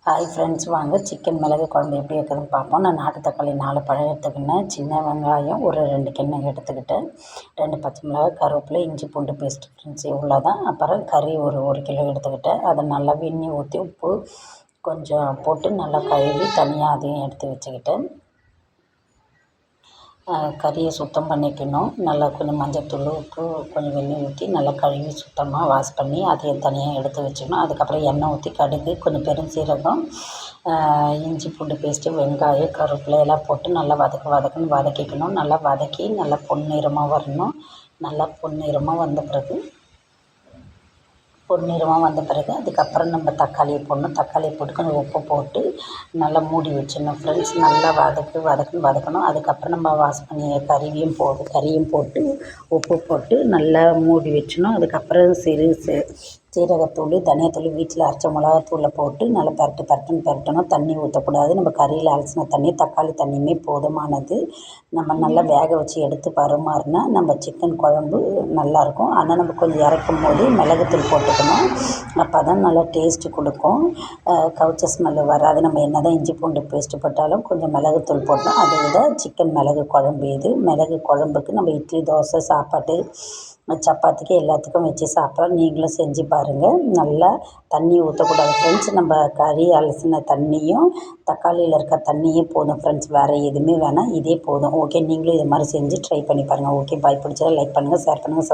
Hi friends, வாங்க chicken மிளகு குழம்பு எப்படி வைக்கிறதுன்னு பார்ப்போம். நான் நாட்டு தக்காளி 4 பழம் எடுத்துக்கினேன், சின்ன வெங்காயம் ஒரு 2 கிண்ணம் எடுத்துக்கிட்டேன், 2 பச்சை மிளகாய், கருவேப்பிலை, இஞ்சி பூண்டு பேஸ்ட் ஃப்ரெண்ட்ஸ் இவ்வளோ தான். அப்புறம் கறி ஒரு 1 கிலோ எடுத்துக்கிட்டேன். அதை நல்லா வெந்நீர் ஊற்றி உப்பு கொஞ்சம் போட்டு நல்லா கழுவி தனியாக அதையும் எடுத்து வச்சுக்கிட்டேன். கறியை சுத்தம் பண்ணிக்கணும். நல்லா கொஞ்சம் மஞ்சள்தூள், உப்பு, கொஞ்சம் வெந்நீர் ஊற்றி நல்லா கழுவி சுத்தமாக வாஷ் பண்ணி அதையும் தனியாக எடுத்து வச்சுக்கணும். அதுக்கப்புறம் எண்ணெய் ஊற்றி கடுகு, கொஞ்சம் பெருஞ்சீரகம், இஞ்சி பூண்டு பேஸ்ட்டு, வெங்காயம், கருவேப்பிலை எல்லாம் போட்டு நல்லா வதக்குன்னு வதக்கிக்கணும். நல்லா வதக்கி நல்லா பொன்னிறமாக வரணும். நல்லா பொன்னிறமாக வந்த பிறகு அதுக்கப்புறம் நம்ம தக்காளியை போடணும். தக்காளியை போட்டு கொஞ்சம் உப்பு போட்டு நல்லா மூடி வச்சிடணும் ஃப்ரெண்ட்ஸ். நல்லா வதக்கணும். அதுக்கப்புறம் நம்ம வாஷ் பண்ணி கறியும் போட்டு உப்பு போட்டு நல்லா மூடி வச்சிடணும். அதுக்கப்புறம் சீரகத்தூள், தனியாத்தூள், வீட்டில் அரைச்ச மிளகாத்தூளை போட்டு நல்லா பரட்டணும். தண்ணி ஊற்றக்கூடாது. நம்ம கறியில் அலசின தண்ணி, தக்காளி தண்ணியுமே போதுமானது. நம்ம நல்லா வேக வச்சு எடுத்து பரிமாறினா நம்ம சிக்கன் குழம்பு நல்லாயிருக்கும். ஆனால் நம்ம கொஞ்சம் இறக்கும் போது மிளகுத்தூள் போட்டுக்கணும். அப்போ தான் நல்லா டேஸ்ட்டு கொடுக்கும். கவுச்ச ஸ்மெல்லு வராது. நம்ம என்ன தான் இஞ்சி பூண்டு பேஸ்ட்டு போட்டாலும் கொஞ்சம் மிளகுத்தூள் போட்டோம். அதை விட சிக்கன் மிளகு குழம்பு இது. மிளகு குழம்புக்கு நம்ம இட்லி, தோசை, சாப்பாடு, சப்பாத்திக்கு எல்லாத்துக்கும் வச்சு சாப்பிட்லாம். நீங்களும் செஞ்சு பாருங்கள். நல்லா தண்ணி ஊற்றக்கூடாது ஃப்ரெண்ட்ஸ். நம்ம கறி அலசின தண்ணியும் தக்காளியில் இருக்க தண்ணியே போதும் ஃப்ரெண்ட்ஸ். வேறு எதுவுமே வேணாம், இதே போதும். ஓகே, நீங்களும் இது மாதிரி செஞ்சு ட்ரை பண்ணி பாருங்கள். ஓகே, பாய். பிடிச்சா லைக் பண்ணுங்கள், ஷேர் பண்ணுங்கள்.